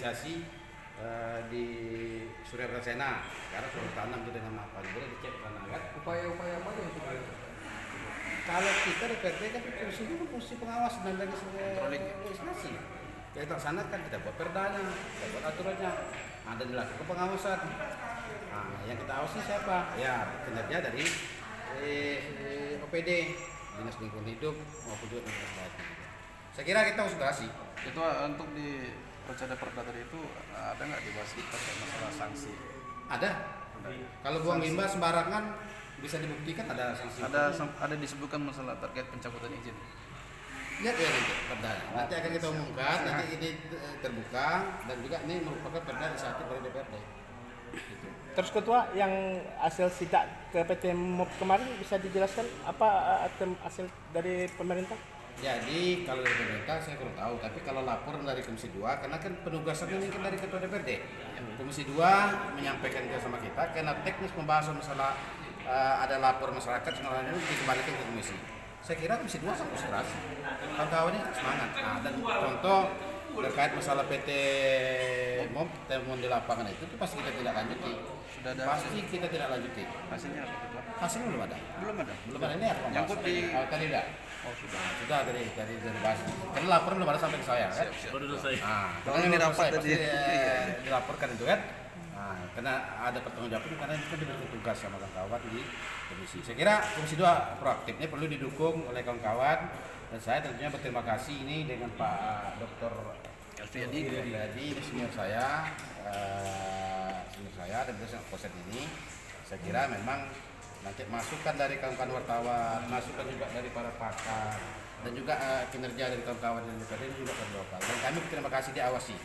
inisiasi di Surya Prasena. Sekarang sudah tanam itu dengan apa? Boleh dicek karena kan Upaya-upaya apa yang sudah dilakukan? kalau kita DPRD kan fungsinya kan fungsi pengawas dan legislasi. Kita laksanakan, kita buat perdanya, kita buat aturannya, ada dilakukan pengawasan. Nah, yang kita awasi siapa? Ya kinerja dari OPD, Dinas Lingkungan Hidup maupun juga Dinas Kesehatan. Saya kira kita harus berhasil. Itu untuk di Perda tadi itu ada nggak dibahas terkait masalah sanksi? Ada. Kalau buang limbah sembarangan bisa dibuktikan ada sanksi. Ada disebutkan masalah terkait pencabutan izin. Lihat ya nanti akan kita umumkan, nanti ini terbuka dan juga ini merupakan perda inisiatif dari DPRD. Gitu. Terus Ketua, yang hasil sidak ke PT MOP kemarin bisa dijelaskan apa hasil dari pemerintah? Jadi kalau dari pemerintah saya kurang tahu, tapi kalau laporan dari Komisi 2, karena kan penugasannya ini kan dari Ketua DPRD. Komisi 2 menyampaikan ke sama kita, karena teknis pembahasan masalah ada lapor masyarakat sebenarnya dikembalikan ke Komisi. Saya kira Komisi 2 sangat konsentrasi, kawan-kawannya semangat. Nah, dan contoh terkait masalah PT MOP temuan di lapangan itu pasti kita tidak lanjuti. Sudah ada Pasti kita tidak lanjuti. hasilnya apa Ketua? Hasilnya belum ada. Belum ada. Ini apa? Nyangkut di Tadi tidak. Oh sudah. Sudah dari bahas. Karena laporan belum ada sampai ke saya kan. Siap. Baru selesai. Nah, Kalau ini rapat tadi. dilaporkan itu kan. Nah, karena ada pertanggungjawaban karena itu kan diberi tugas sama kawan-kawan di komisi. Saya kira Komisi 2 proaktif ini perlu didukung oleh kawan-kawan dan saya tentunya berterima kasih ini dengan Pak Dr. Elfriadi ini senior saya dan juga proses ini. Saya kira memang nanti masukan dari kawan-kawan wartawan, masukan juga dari para pakar dan juga kinerja dari kawan-kawan yang DPRD ini juga terdoakan. Dan kami berterima kasih diawasi.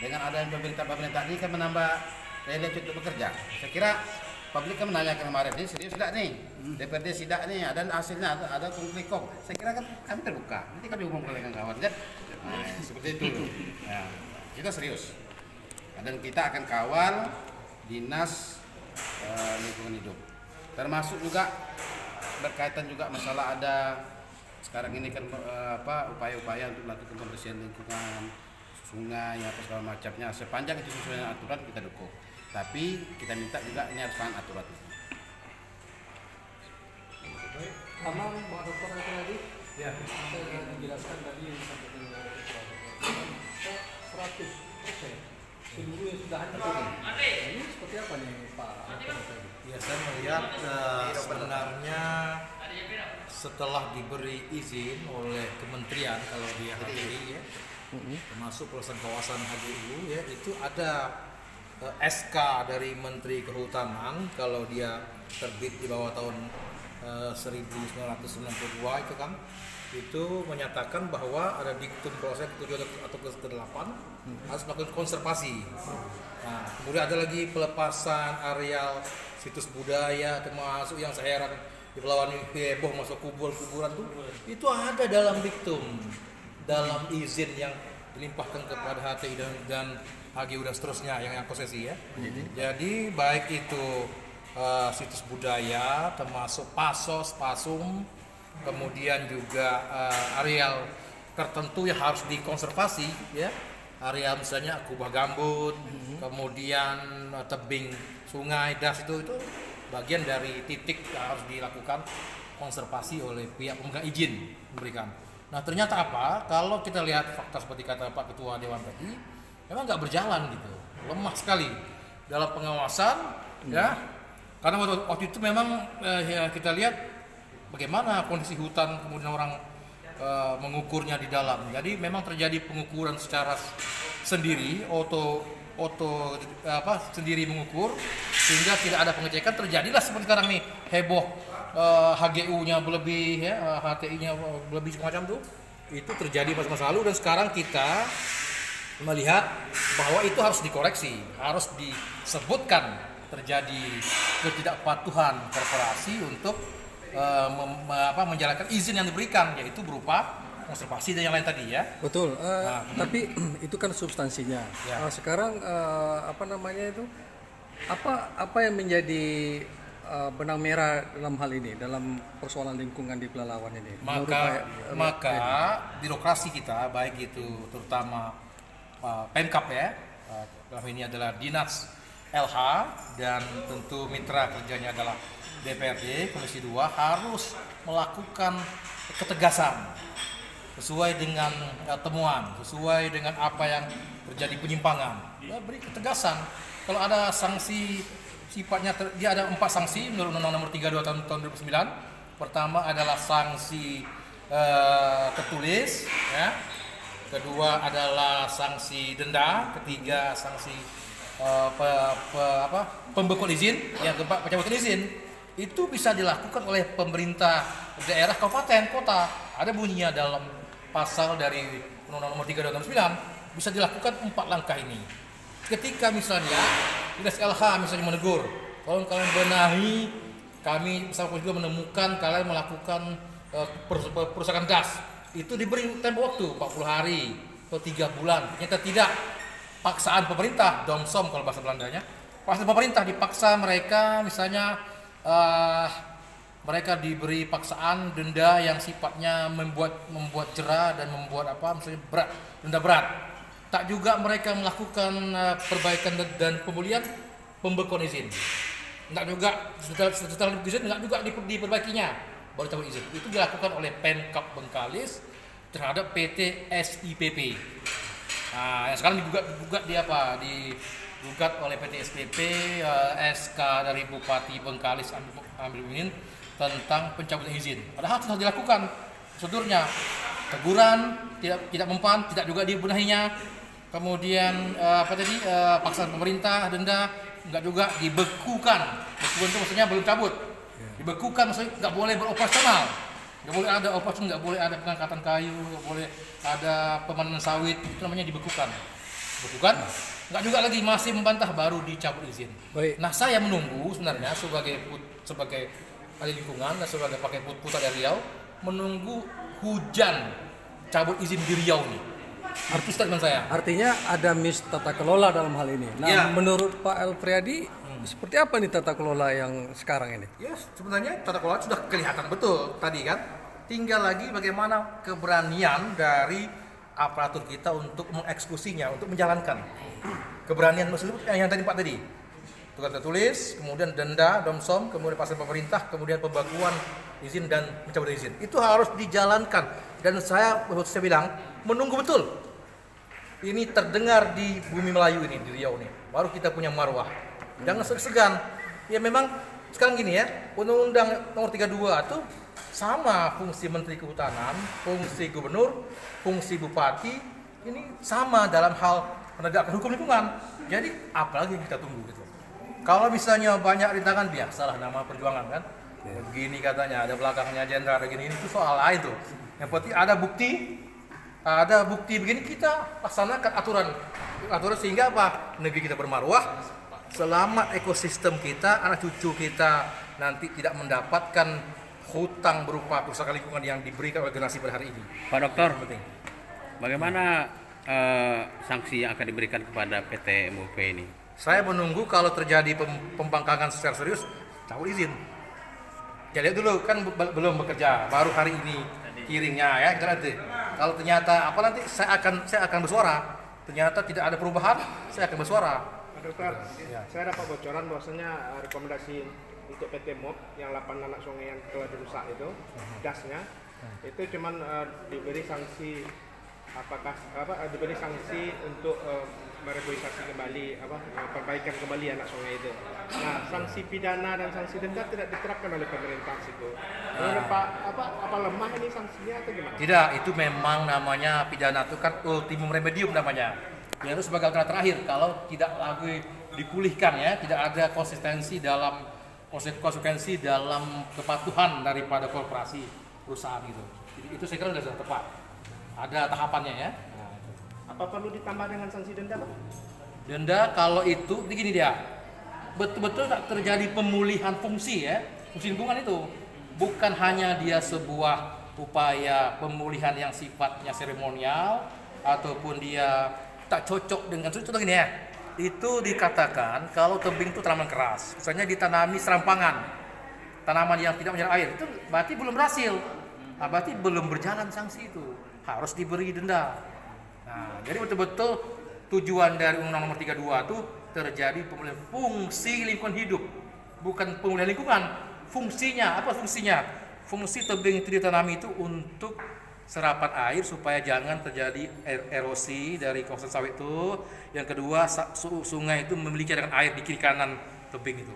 Dengan adanya pemerintah ini kan menambah daya untuk bekerja. Saya kira publik kan menanyakan kemarin ini serius tidak nih DPRD sidak nih ada hasilnya ada kongklikong. Saya kira kan kami terbuka. Nanti kami umumkan dengan kawan kan. Nah, seperti itu. Nah, kita serius. Dan kita akan kawal Dinas Lingkungan Hidup. Termasuk juga berkaitan juga masalah ada sekarang ini kan upaya-upaya untuk melakukan pembersihan lingkungan sungai apa segala macamnya sepanjang itu sesuai dengan aturan kita dukung. Tapi kita minta juga ini harus paham aturan itu. Aman, Pak Dokter tadi. Ya. Saya menjelaskan tadi yang disampaikan oleh Ketua 100% seluruh yang sudah ada. Nah, ini seperti apa nih Pak Dokter? Ya, saya melihat sebenarnya setelah diberi izin oleh kementerian kalau di HTI ya, termasuk pelaksanaan kawasan HGU ya, itu ada SK dari Menteri Kehutanan kalau dia terbit di bawah tahun 1992 itu kan, itu menyatakan bahwa ada diktum proses ke-7 atau ke-8 harus melakukan konservasi. Nah, kemudian ada lagi pelepasan areal situs budaya termasuk yang saya heran di Pelawan heboh masuk kuburan tuh itu ada dalam diktum dalam izin yang dilimpahkan kepada HTI dan HGU dan seterusnya yang konsesi ya. Jadi baik itu situs budaya termasuk pasos, pasum, kemudian juga areal tertentu yang harus dikonservasi ya. Area misalnya kubah gambut, kemudian tebing sungai, das itu bagian dari titik yang harus dilakukan konservasi oleh pihak pemegang izin memberikan. Nah ternyata apa? Kalau kita lihat fakta seperti kata Pak Ketua Dewan tadi, memang nggak berjalan gitu, lemah sekali dalam pengawasan ya. Karena waktu itu memang ya, kita lihat bagaimana kondisi hutan kemudian orang mengukurnya di dalam. Jadi memang terjadi pengukuran secara sendiri, sendiri mengukur sehingga tidak ada pengecekan. Terjadilah seperti sekarang nih heboh HGU-nya berlebih ya, HTI-nya berlebih semacam tuh. Itu terjadi masa lalu dan sekarang kita melihat bahwa itu harus dikoreksi, harus disebutkan terjadi ketidakpatuhan korporasi untuk menjalankan izin yang diberikan, yaitu berupa konservasi dan yang lain tadi ya. Betul. Tapi itu kan substansinya. Ya. Sekarang apa yang menjadi benang merah dalam hal ini, dalam persoalan lingkungan di Pelalawan ini? Maka birokrasi kita baik itu terutama Pemkap ya, dalam ini adalah Dinas LH dan tentu mitra kerjanya adalah DPRD, Komisi 2 harus melakukan ketegasan sesuai dengan temuan, sesuai dengan apa yang terjadi penyimpangan. Ya, beri ketegasan. Kalau ada sanksi sifatnya dia ada 4 sanksi menurut Undang-Undang Nomor 32 tahun 2009. Pertama adalah sanksi tertulis, ya. Kedua adalah sanksi denda, ketiga sanksi pembekuan izin, yang keempat pencabutan izin. Itu bisa dilakukan oleh pemerintah daerah, kabupaten, kota. Ada bunyinya dalam pasal dari Undang-Undang Nomor 32 tahun 2009, bisa dilakukan 4 langkah ini. Ketika misalnya Dinas LH misalnya menegur, kalau kalian benahi, kami bersama juga menemukan kalian melakukan perusakan gas, itu diberi tempo waktu 40 hari atau 3 bulan. Ternyata tidak, paksaan pemerintah, domsom kalau bahasa Belandanya, paksaan pemerintah dipaksa mereka misalnya mereka diberi paksaan denda yang sifatnya membuat jera dan membuat misalnya berat, denda berat. Tak juga mereka melakukan perbaikan dan pemulihan pembekuan izin. Enggak juga setelah izin enggak juga diperbaikinya baru cabut izin. Itu dilakukan oleh Pemkab Bengkalis terhadap PT SIPP. Nah, yang sekarang digugat digugat oleh PT SPP, SK dari Bupati Bengkalis ambil izin tentang pencabutan izin. Padahal sudah dilakukan prosedurnya, teguran, tidak mempan, tidak juga dibenahinya. Kemudian paksaan pemerintah, denda, enggak juga dibekukan. Bekukan itu maksudnya belum cabut. Dibekukan maksudnya nggak boleh beroperasional, nggak boleh ada operasi, nggak boleh ada pengangkatan kayu, nggak boleh ada pemanenan sawit, itu namanya dibekukan. Bekukan, nggak juga lagi masih membantah baru dicabut izin. Baik. Nah, saya menunggu sebenarnya sebagai ahli lingkungan dan sebagai pakai putra dari Riau, menunggu hujan cabut izin di Riau nih. Itu statement saya. Artinya ada tata kelola dalam hal ini. Nah, Ya. menurut Pak Elfriadi, seperti apa nih tata kelola yang sekarang ini? Ya, sebenarnya tata kelola sudah kelihatan betul tadi kan. Tinggal lagi bagaimana keberanian dari aparatur kita untuk mengeksekusinya, untuk menjalankan. Keberanian yang tadi Pak tadi. Tugas tertulis, kemudian denda, domsom, kemudian pasal pemerintah, kemudian pembekuan izin dan pencabutan izin. Itu harus dijalankan. Dan saya bilang menunggu betul. Ini terdengar di bumi Melayu ini, di Riau ini. Baru kita punya marwah. Jangan segan. Ya memang sekarang gini ya, Undang-Undang Nomor 32 itu sama fungsi Menteri Kehutanan, fungsi Gubernur, fungsi Bupati, ini sama dalam hal penegakan hukum lingkungan. Jadi apalagi yang kita tunggu gitu. Kalau misalnya banyak rintangan, biasalah nama perjuangan kan. Begini katanya, ada belakangnya jenderal, ada gini, itu soal lain tuh. Yang penting ada bukti begini, kita laksanakan aturan sehingga apa? Negeri kita bermarwah, selamat ekosistem kita, anak cucu kita nanti tidak mendapatkan hutang berupa kerusakan lingkungan yang diberikan oleh generasi pada hari ini. Pak Dokter, Penting. bagaimana sanksi yang akan diberikan kepada PT MUP ini? Saya menunggu kalau terjadi pembangkangan secara serius, cabut izin. Ya lihat dulu kan belum bekerja, baru hari ini kirimnya ya, kita nanti. Kalau ternyata nanti saya akan bersuara. Ternyata tidak ada perubahan, saya akan bersuara. Pak Dokter, saya dapat bocoran bahwasanya rekomendasi untuk PT MUP yang 8 anak sungai yang telah dirusak itu gasnya itu cuman diberi sanksi diberi sanksi untuk merehabilitasi kembali perbaikan kembali anak sungai itu. Nah, sanksi pidana dan sanksi denda tidak diterapkan oleh pemerintah situ. Menurut Pak apa lemah ini sanksinya atau gimana? Tidak, itu memang namanya pidana itu kan ultimum remedium namanya. Ya, itu sebagai alternatif terakhir kalau tidak lagi dipulihkan ya, tidak ada konsekuensi dalam kepatuhan daripada korporasi perusahaan itu. Jadi itu saya kira sudah tepat. Ada tahapannya ya. Apa perlu ditambah dengan sanksi denda, Pak? Denda kalau itu begini dia. Betul-betul tak terjadi pemulihan fungsi ya. Fungsi lingkungan itu bukan hanya dia sebuah upaya pemulihan yang sifatnya seremonial ataupun dia tak cocok dengan contoh gini ya. Itu dikatakan kalau tebing itu tanaman keras, misalnya ditanami serampangan, tanaman yang tidak menyerap air, itu berarti belum berhasil, berarti belum berjalan sanksi itu, harus diberi denda. Nah, jadi betul-betul tujuan dari Undang-Undang Nomor 32 itu terjadi pemulihan fungsi lingkungan hidup, bukan pemulihan lingkungan. Fungsinya apa fungsinya? Fungsi tebing itu ditanami itu untuk serapan air supaya jangan terjadi erosi dari kawasan sawit itu. Yang kedua, sungai itu memiliki cadangan air di kiri kanan tebing itu.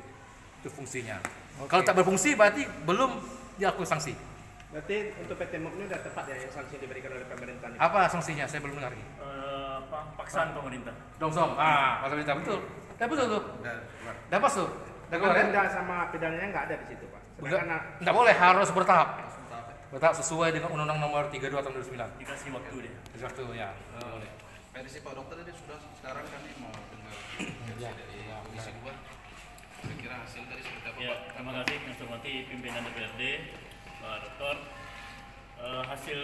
Itu fungsinya. Kalau tak berfungsi berarti belum diakui sanksi. Berarti untuk PT MUP ini sudah tepat ya yang sanksi diberikan oleh pemerintah ini? Apa sanksinya? Saya belum dengar. Paksaan pemerintah. Dongsong. Paksaan pemerintah betul. Betul tuh. Dapat tuh. Dengan denda sama pidananya nggak ada di situ, Pak. Enggak boleh, harus bertahap. Bertahap sesuai dengan Undang-Undang Nomor 32 tahun 2009. Dikasih waktu deh. Kasih waktu ya. Boleh. Versi Pak Dokter ini sudah sekarang kami mau dengar Ya. dari Komisi 2. Kira-kira hasil dari seperti apa Ya, Pak? terima kasih yang saya hormati pimpinan DPRD, Pak Dokter. Hasil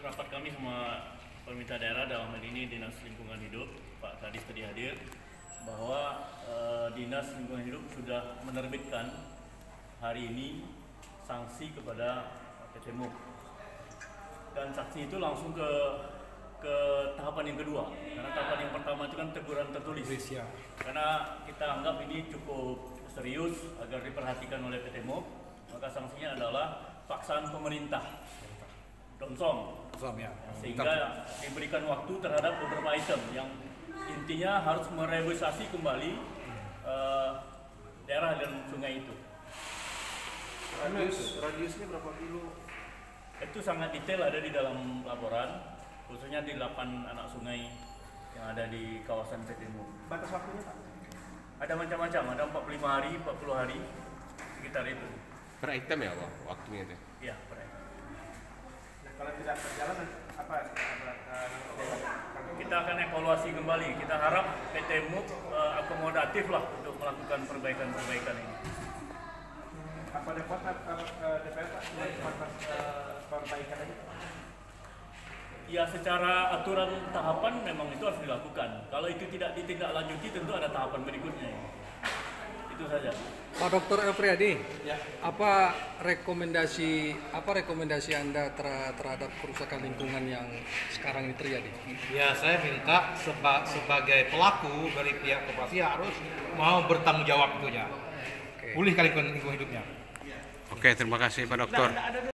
rapat kami sama pemerintah daerah dalam hal ini Dinas Lingkungan Hidup, Pak Kadis tadi hadir, bahwa Dinas Lingkungan Hidup sudah menerbitkan hari ini sanksi kepada PT MUP. Dan sanksi itu langsung ke tahapan yang kedua. Karena tahapan yang pertama itu kan teguran tertulis. Ya. Karena kita anggap ini cukup serius agar diperhatikan oleh PT MUP, maka sanksinya adalah paksaan pemerintah. Dongsong. Ya. Sehingga diberikan waktu terhadap beberapa item yang intinya harus merevisasi kembali daerah aliran sungai itu. Radiusnya berapa kilo? Itu sangat detail ada di dalam laporan, khususnya di 8 anak sungai yang ada di kawasan PT MUP. Batas waktunya, Pak? Ada macam-macam, ada 45 hari, 40 hari, sekitar itu. Per item ya Pak, waktunya itu? Ya, per item. Nah, kalau tidak berjalan apa? Kita akan evaluasi kembali. Kita harap PT MUP akomodatif lah untuk melakukan perbaikan-perbaikan ini. Apa ada kuota DPR, Pak? Kuota perbaikan aja? Ya, secara aturan tahapan memang itu harus dilakukan. Kalau itu tidak ditindaklanjuti tentu ada tahapan berikutnya. Itu saja. Pak Dr. Elfriadi, apa rekomendasi Anda terhadap kerusakan lingkungan yang sekarang ini terjadi? Ya, saya minta sebagai pelaku dari pihak koperasi harus mau bertanggung jawab itunya. Pulihkan lingkungan hidupnya. Oke, terima kasih Pak Dokter.